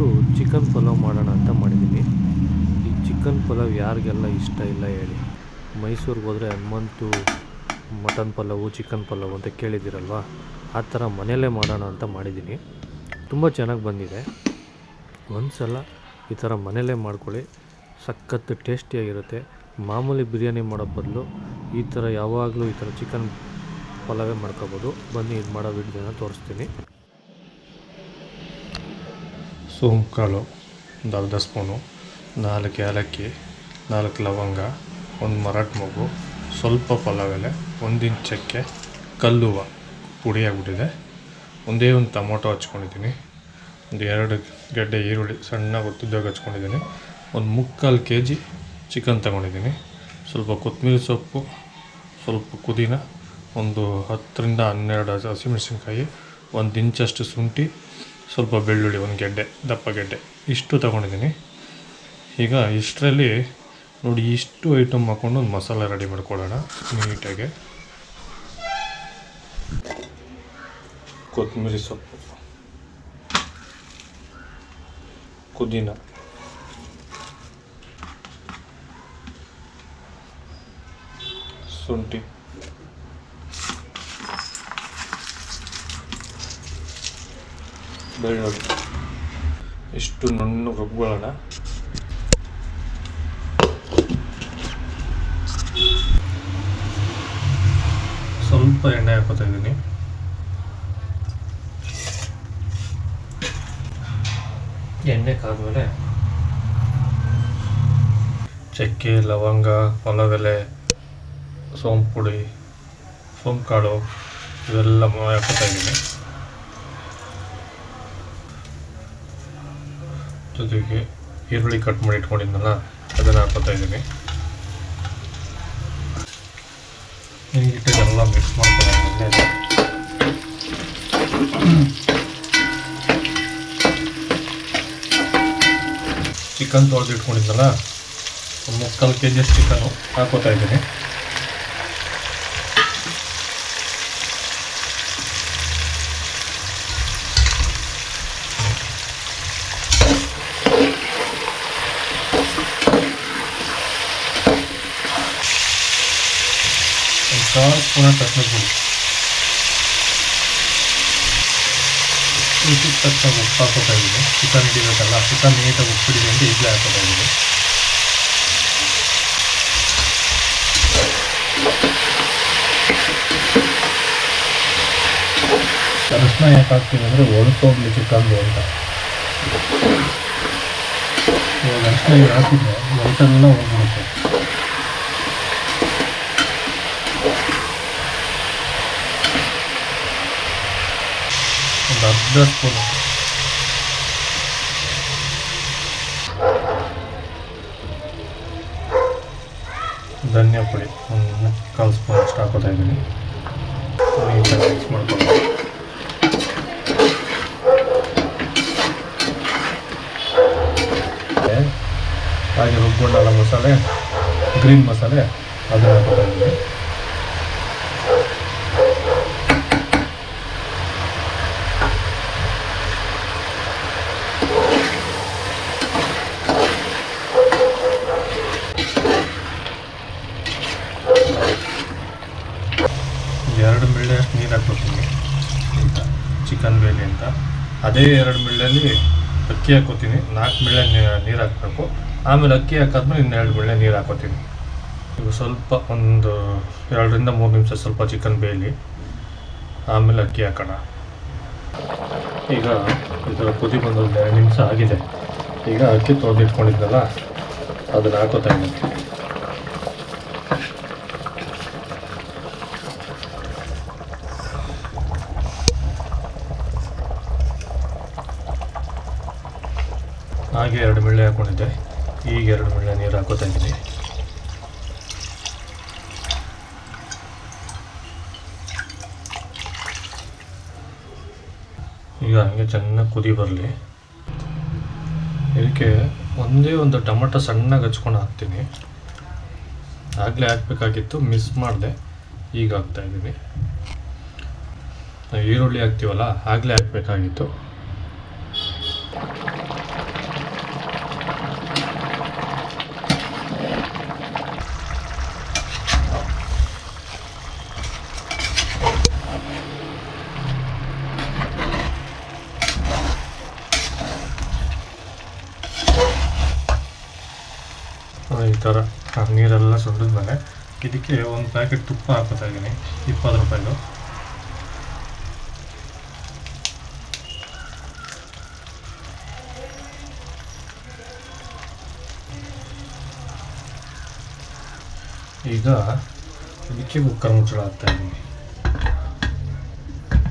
ಇವತ್ತು ಚಿಕನ್ ಪಲಾವ್ ಮಾಡೋಣ ಅಂತ ಮಾಡಿದ್ದೀನಿ. ಈ ಚಿಕನ್ ಪಲಾವ್ ಯಾರಿಗೆಲ್ಲ ಇಷ್ಟ ಇಲ್ಲ ಹೇಳಿ. ಮೈಸೂರಿಗೆ ಹೋದರೆ ಹನುಮಂತು ಮಟನ್ ಪಲಾವು ಚಿಕನ್ ಪಲಾವ್ ಅಂತ ಕೇಳಿದ್ದೀರಲ್ವ, ಆ ಥರ ಮನೆಯಲ್ಲೇ ಮಾಡೋಣ ಅಂತ ಮಾಡಿದ್ದೀನಿ. ತುಂಬ ಚೆನ್ನಾಗಿ ಬಂದಿದೆ. ಒಂದು ಸಲ ಈ ಥರ ಮನೆಯಲ್ಲೇ ಮಾಡ್ಕೊಳ್ಳಿ, ಸಖತ್ತು ಟೇಸ್ಟಿಯಾಗಿರುತ್ತೆ. ಮಾಮೂಲಿ ಬಿರಿಯಾನಿ ಮಾಡೋ ಬದಲು ಈ ಥರ ಯಾವಾಗಲೂ ಈ ಥರ ಚಿಕನ್ ಪಲಾವೇ ಮಾಡ್ಕೋಬೋದು. ಬನ್ನಿ ಇದು ಮಾಡೋ ವಿಡಿಯೋನ ತೋರಿಸ್ತೀನಿ. ಸೋಂಕಾಳು ಒಂದು ಅರ್ಧ ಸ್ಪೂನು, 4 ಏಲಕ್ಕಿ, 4 ಲವಂಗ, 1 ಮರಾಠ ಮೊಗ್ಗು, ಸ್ವಲ್ಪ ಪಲಾವ್ ಎಲೆ, 1 ಇಂಚ್ ಚಕ್ಕೆ, ಕಲ್ಲುವ ಪುಡಿ ಆಗಿಬಿಟ್ಟಿದೆ. ಒಂದೇ ಒಂದು ಟೊಮೊಟೊ ಹಚ್ಕೊಂಡಿದ್ದೀನಿ, ಒಂದು 2 ಗೆಡ್ಡೆ ಈರುಳ್ಳಿ ಸಣ್ಣಗೆ ಉದ್ದುದ್ದಾಗಿ ಹಚ್ಕೊಂಡಿದ್ದೀನಿ, ಒಂದು 3/4 kg ಚಿಕನ್ ತಗೊಂಡಿದ್ದೀನಿ, ಸ್ವಲ್ಪ ಕೊತ್ತಂಬರಿ ಸೊಪ್ಪು, ಸ್ವಲ್ಪ ಪುದೀನ, ಒಂದು 10 ರಿಂದ 12 ಹಸಿಮೆಣಸಿನ್ಕಾಯಿ, 1 ಇಂಚಷ್ಟು ಶುಂಠಿ, ಸ್ವಲ್ಪ ಬೆಳ್ಳುಳ್ಳಿ, 1 ಗೆಡ್ಡೆ ದಪ್ಪ ಗೆಡ್ಡೆ, ಇಷ್ಟು ತಗೊಂಡಿದ್ದೀನಿ. ಈಗ ಇಷ್ಟರಲ್ಲಿ ನೋಡಿ, ಇಷ್ಟು ಐಟಮ್ ಹಾಕ್ಕೊಂಡು ಒಂದು ಮಸಾಲೆ ರೆಡಿ ಮಾಡ್ಕೊಳ್ಳೋಣ ನೀಟಾಗಿ. ಕೊತ್ತಂಬರಿ ಸೊಪ್ಪು, ಪುದೀನ, ಶುಂಠಿ, ಬೆಳ್ಳುಳ್ಳಿ, ಇಷ್ಟು ನುಣ್ಣಗೆ ರುಬ್ಕೊಳ್ಳೋಣ. ಸ್ವಲ್ಪ ಎಣ್ಣೆ ಹಾಕೋತಾ ಇದ್ದೀನಿ. ಎಣ್ಣೆ ಕಾದ್ಮೇಲೆ ಚಕ್ಕೆ, ಲವಂಗ, ಪಲಾವ್ ಎಲೆ, ಸೋಂಪು ಪುಡಿ, ಸೋಂಕಾಳು ಇವೆಲ್ಲ ಹಾಕೋತಾ ಇದ್ದೀನಿ. ಜೊತೆಗೆ ಈರುಳ್ಳಿ ಕಟ್ ಮಾಡಿ ಇಟ್ಕೊಂಡಿದ್ದಲ್ಲ ಅದನ್ನು ಹಾಕೋತಾ ಇದ್ದೀನಿ. ನೀಟಾಗೆಲ್ಲ ಮಿಕ್ಸ್ ಮಾಡ್ಕೊಳ್ಳೋಣ. ಚಿಕನ್ ತೊಳೆದು ಇಟ್ಕೊಂಡಿದ್ದಲ್ಲ ಒಂದು 3/4 kg ಚಿಕನ್ನು ಹಾಕೋತಾ ಇದ್ದೀನಿ. ಪುನಃ ತಕ್ಷಣ ಪುಡಿ, ರುಚಿಗೆ ತಕ್ಷಣ ಉಪ್ಪು ಹಾಕೋತಾ ಇದ್ದೀನಿ. ಚಿಕನ್ ಹಿಡಿಬೇಕಲ್ಲ, ಚಿಕನ್ ನೀಟಾಗಿ ಉಪ್ಪಿಡಿದೆ ಅಂತ ಈಗಲೇ ಹಾಕೋತಾ ಇದ್ದೀನಿ. ಅರಿಶಿನ ಯಾಕೆ ಹಾಕ್ತೀನಿ ಅಂದರೆ ಒಣಕೋಗ್ಲಿ ಚಿಕನ್ದು ಅಂತ. ಇವಾಗ ಅರಿಶಿನ ಹಾಕಿದ್ರೆ ಒಳಟೆಲ್ಲ ಹೋಗ್ಬಿಡುತ್ತೆ. ಒಂದು ಅರ್ಧ ಸ್ಪೂನು ಧನಿಯಾ ಪುಡಿ, ಒಂದು 1/4 ಸ್ಪೂನ್ ಅಷ್ಟು ಹಾಕೋತಾ ಇದ್ದೀನಿ. ನೀಟಾಗಿ ಮಿಕ್ಸ್ ಮಾಡ್ಕೊಳ್ಳೋಣ. ಹಾಗೆ ರುಬ್ಕೊಂಡಲ್ಲ ಮಸಾಲೆ, ಗ್ರೀನ್ ಮಸಾಲೆ, ಅದನ್ನು ಹಾಕೋತಾ ಇದ್ದೀನಿ. ಎರಡು ಮಿಳ್ಳೆ ಅಷ್ಟು ನೀರು ಹಾಕ್ಕೊತೀನಿ ಅಂತ, ಚಿಕನ್ ಬೇಲಿ ಅಂತ. ಅದೇ 2 ಮಿಳ್ಳೆಯಲ್ಲಿ ಅಕ್ಕಿ ಹಾಕ್ಕೋತೀನಿ, 4 ಮಿಳ್ಳೆ ನೀರು ಹಾಕಬೇಕು. ಆಮೇಲೆ ಅಕ್ಕಿ ಹಾಕಾದ್ಮೇಲೆ ಇನ್ನು 2 ಮಿಳ್ಳೆ ನೀರು ಹಾಕ್ಕೋತೀನಿ. ಈಗ ಸ್ವಲ್ಪ ಒಂದು 2 ರಿಂದ 3 ನಿಮಿಷ ಸ್ವಲ್ಪ ಚಿಕನ್ ಬೇಲಿ, ಆಮೇಲೆ ಅಕ್ಕಿ ಹಾಕೋಣ. ಈಗ ಈ ಥರ ಕುದಿ ಬಂದು 2 ನಿಮಿಷ ಆಗಿದೆ. ಈಗ ಅಕ್ಕಿ ತೊಳೆದು ಇಟ್ಕೊಂಡಿದ್ದಲ್ಲ ಅದನ್ನು ಹಾಕೋತಾ ಇದ್ದೀನಿ. ಹಾಗೆ 2 ಮಿಳ್ಳೆ ಹಾಕ್ಕೊಂಡಿದ್ದೆ, ಈಗ 2 ಮಿಳ್ಳೆ ನೀರು ಹಾಕೋತಾ ಇದ್ದೀನಿ. ಈಗ ಹಂಗೆ ಚೆನ್ನಾಗಿ ಕುದಿ ಬರಲಿ. ಇದಕ್ಕೆ ಒಂದೇ ಒಂದು ಟೊಮಟೊ ಸಣ್ಣಗೆ ಹಚ್ಕೊಂಡು ಹಾಕ್ತೀನಿ. ಆಗಲೇ ಹಾಕಬೇಕಾಗಿತ್ತು, ಮಿಸ್ ಮಾಡಿದೆ, ಈಗ ಹಾಕ್ತಾಯಿದ್ದೀನಿ. ಈರುಳ್ಳಿ ಹಾಕ್ತೀವಲ್ಲ ಆಗಲೇ ಹಾಕಬೇಕಾಗಿತ್ತು. ಈ ಥರ ನೀರೆಲ್ಲ ಸುಂಡಿದ್ಮೇಲೆ ಇದಕ್ಕೆ ಒಂದು ಪ್ಯಾಕೆಟ್ ತುಪ್ಪ ಹಾಕ್ತಾ ಇದ್ದೀನಿ, 20 ರೂಪಾಯಿದು. ಈಗ ಇದಕ್ಕೆ ಕುಕ್ಕರ್ ಮುಚ್ಚಳ ಹಾಕ್ತಾಯಿದ್ದೀನಿ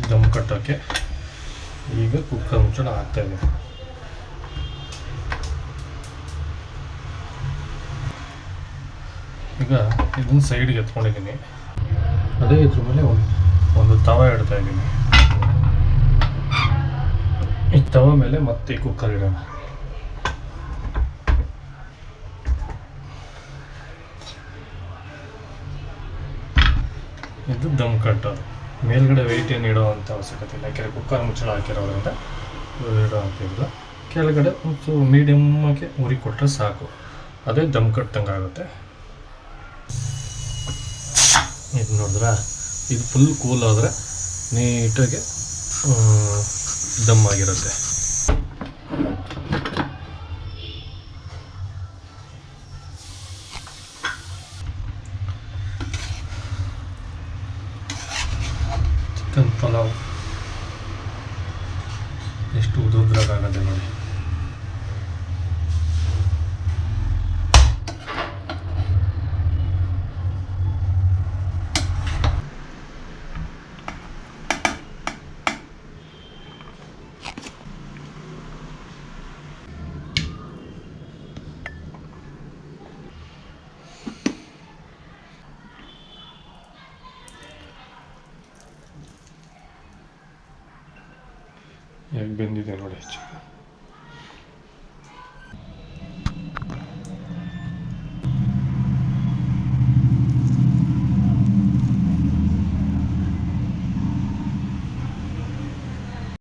ದಮ್ ಕಟ್ಟೋಕ್ಕೆ. ಈಗ ಕುಕ್ಕರ್ ಮುಚ್ಚಳ ಹಾಕ್ತಾಯಿದ್ದೀನಿ. ಈಗ ಇದನ್ನು ಸೈಡ್ಗೆ ಎತ್ಕೊಂಡಿದ್ದೀನಿ. ಅದೇ ಇದ್ರ ಮೇಲೆ ಒಂದು ತವ ಇಡ್ತಾಯಿದ್ದೀನಿ. ಈ ತವ ಮೇಲೆ ಮತ್ತೆ ಕುಕ್ಕರ್ ಇಡೋಣ. ಇದು ದಮ್ ಕಟ್ಟೋದು. ಮೇಲ್ಗಡೆ ವೆಯ್ಟ್ ಏನು ಇಡೋ ಅಂಥ ಅವಶ್ಯಕತೆ ಇಲ್ಲ, ಯಾಕೆಂದರೆ ಕುಕ್ಕರ್ ಮುಚ್ಚಳ ಹಾಕಿರೋದ್ರಿಂದ ಇಡೋ ಅಂತಿಲ್ಲ. ಕೆಳಗಡೆ ಒಂದು ಮೀಡಿಯಮ್ಮಾಗಿ ಉರಿ ಕೊಟ್ಟರೆ ಸಾಕು, ಅದೇ ದಮ್ ಕಟ್ಟಂಗೆ ಆಗುತ್ತೆ. ಇದು ನೋಡಿದ್ರೆ ಇದು ಫುಲ್ ಕೂಲ್ ಆದರೆ ನೀಟಾಗಿ ದಮ್ ಆಗಿರುತ್ತೆ. ಚಿಕನ್ ಪಲಾವ್ ಎಷ್ಟು ಉದುದ್ರಾಗತ್ತೆ ನೋಡಿ. ಹೇಗೆ ಬೆಂದಿದೆ ನೋಡಿ ಚಿಕನ್.